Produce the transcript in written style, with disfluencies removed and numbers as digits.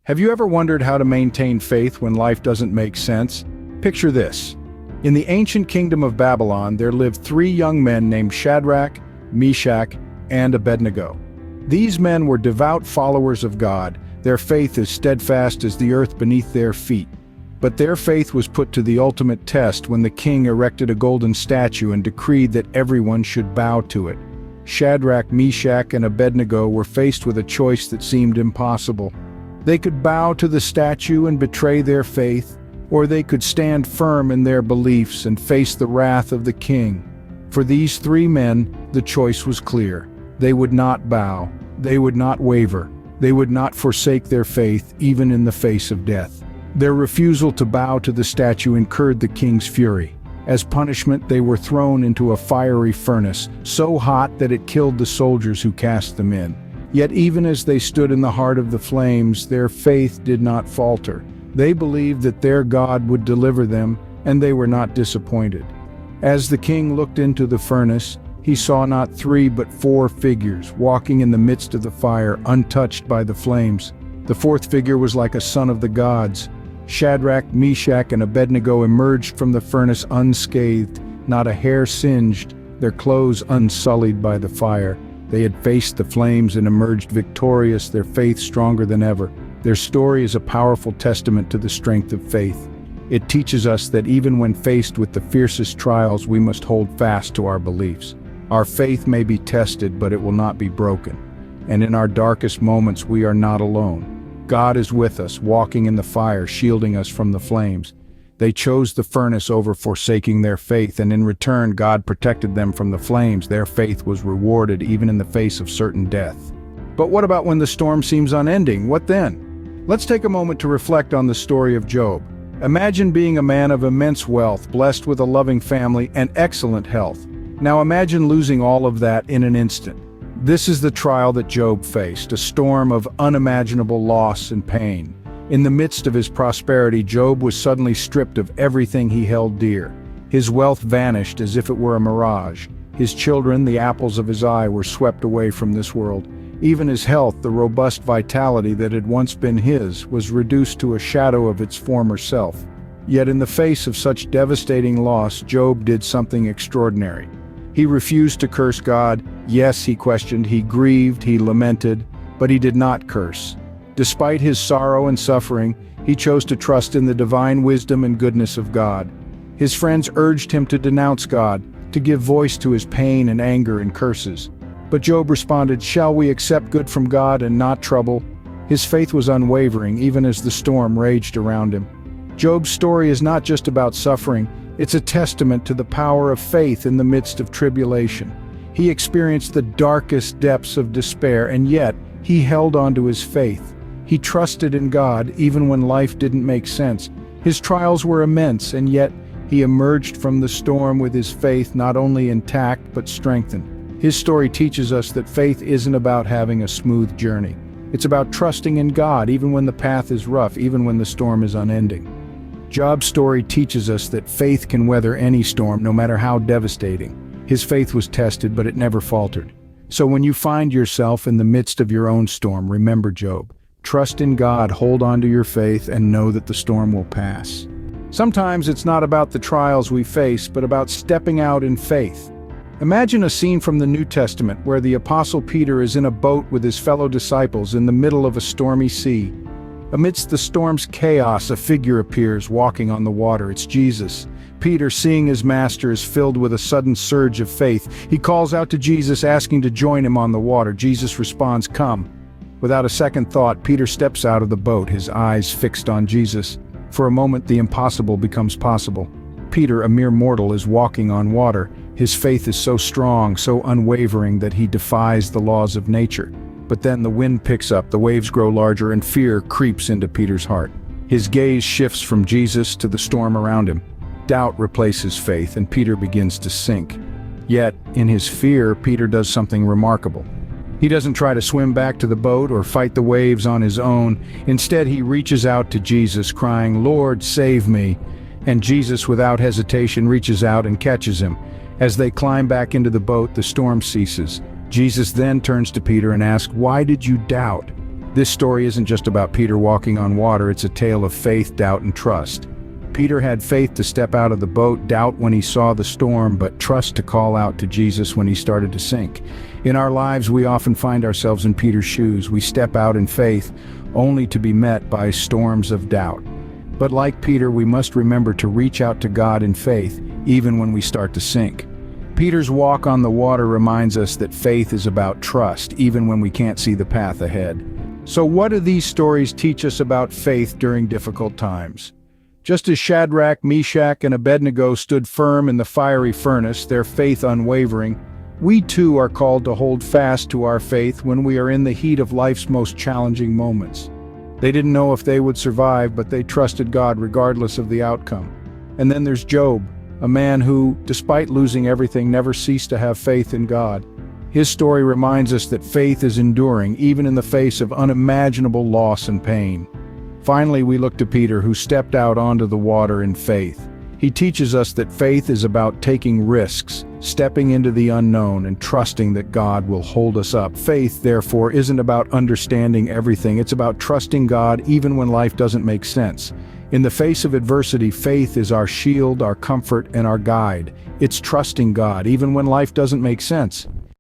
Have you ever wondered how to maintain faith when life doesn't make sense? Picture this. In the ancient kingdom of Babylon, there lived three young men named Shadrach, Meshach, and Abednego. These men were devout followers of God, their faith as steadfast as the earth beneath their feet. But their faith was put to the ultimate test when the king erected a golden statue and decreed that everyone should bow to it. Shadrach, Meshach, and Abednego were faced with a choice that seemed impossible. They could bow to the statue and betray their faith, or they could stand firm in their beliefs and face the wrath of the king. For these three men, the choice was clear. They would not bow, they would not waver, they would not forsake their faith even in the face of death. Their refusal to bow to the statue incurred the king's fury. As punishment, they were thrown into a fiery furnace, so hot that it killed the soldiers who cast them in. Yet even as they stood in the heart of the flames, their faith did not falter. They believed that their God would deliver them, and they were not disappointed. As the king looked into the furnace, he saw not three but four figures walking in the midst of the fire, untouched by the flames. The fourth figure was like a son of the gods. Shadrach, Meshach, and Abednego emerged from the furnace unscathed, not a hair singed, their clothes unsullied by the fire. They had faced the flames and emerged victorious, their faith stronger than ever. Their story is a powerful testament to the strength of faith. It teaches us that even when faced with the fiercest trials, we must hold fast to our beliefs. Our faith may be tested, but it will not be broken. And in our darkest moments, we are not alone. God is with us, walking in the fire, shielding us from the flames. They chose the furnace over forsaking their faith, and in return, God protected them from the flames. Their faith was rewarded even in the face of certain death. But what about when the storm seems unending? What then? Let's take a moment to reflect on the story of Job. Imagine being a man of immense wealth, blessed with a loving family and excellent health. Now imagine losing all of that in an instant. This is the trial that Job faced, a storm of unimaginable loss and pain. In the midst of his prosperity, Job was suddenly stripped of everything he held dear. His wealth vanished as if it were a mirage. His children, the apples of his eye, were swept away from this world. Even his health, the robust vitality that had once been his, was reduced to a shadow of its former self. Yet in the face of such devastating loss, Job did something extraordinary. He refused to curse God. Yes, he questioned, he grieved, he lamented, but he did not curse. Despite his sorrow and suffering, he chose to trust in the divine wisdom and goodness of God. His friends urged him to denounce God, to give voice to his pain and anger and curses. But Job responded, "Shall we accept good from God and not trouble?" His faith was unwavering even as the storm raged around him. Job's story is not just about suffering, it's a testament to the power of faith in the midst of tribulation. He experienced the darkest depths of despair, and yet he held on to his faith. He trusted in God even when life didn't make sense. His trials were immense, and yet he emerged from the storm with his faith not only intact but strengthened. His story teaches us that faith isn't about having a smooth journey. It's about trusting in God even when the path is rough, even when the storm is unending. Job's story teaches us that faith can weather any storm, no matter how devastating. His faith was tested, but it never faltered. So when you find yourself in the midst of your own storm, remember Job. Trust in God, hold on to your faith, and know that the storm will pass. Sometimes it's not about the trials we face, but about stepping out in faith. Imagine a scene from the New Testament where the Apostle Peter is in a boat with his fellow disciples in the middle of a stormy sea. Amidst the storm's chaos, a figure appears walking on the water. It's Jesus. Peter, seeing his master, is filled with a sudden surge of faith. He calls out to Jesus, asking to join him on the water. Jesus responds, "Come." Without a second thought, Peter steps out of the boat, his eyes fixed on Jesus. For a moment, the impossible becomes possible. Peter, a mere mortal, is walking on water. His faith is so strong, so unwavering, that he defies the laws of nature. But then the wind picks up, the waves grow larger, and fear creeps into Peter's heart. His gaze shifts from Jesus to the storm around him. Doubt replaces faith, and Peter begins to sink. Yet, in his fear, Peter does something remarkable. He doesn't try to swim back to the boat or fight the waves on his own. Instead, he reaches out to Jesus, crying, "Lord, save me." And Jesus, without hesitation, reaches out and catches him. As they climb back into the boat, the storm ceases. Jesus then turns to Peter and asks, "Why did you doubt?" This story isn't just about Peter walking on water, it's a tale of faith, doubt, and trust. Peter had faith to step out of the boat, doubt when he saw the storm, but trust to call out to Jesus when he started to sink. In our lives, we often find ourselves in Peter's shoes. We step out in faith, only to be met by storms of doubt. But like Peter, we must remember to reach out to God in faith, even when we start to sink. Peter's walk on the water reminds us that faith is about trust, even when we can't see the path ahead. So what do these stories teach us about faith during difficult times? Just as Shadrach, Meshach, and Abednego stood firm in the fiery furnace, their faith unwavering, we too are called to hold fast to our faith when we are in the heat of life's most challenging moments. They didn't know if they would survive, but they trusted God regardless of the outcome. And then there's Job, a man who, despite losing everything, never ceased to have faith in God. His story reminds us that faith is enduring, even in the face of unimaginable loss and pain. Finally, we look to Peter, who stepped out onto the water in faith. He teaches us that faith is about taking risks, stepping into the unknown, and trusting that God will hold us up. Faith, therefore, isn't about understanding everything. It's about trusting God even when life doesn't make sense. In the face of adversity, faith is our shield, our comfort, and our guide. It's trusting God even when life doesn't make sense.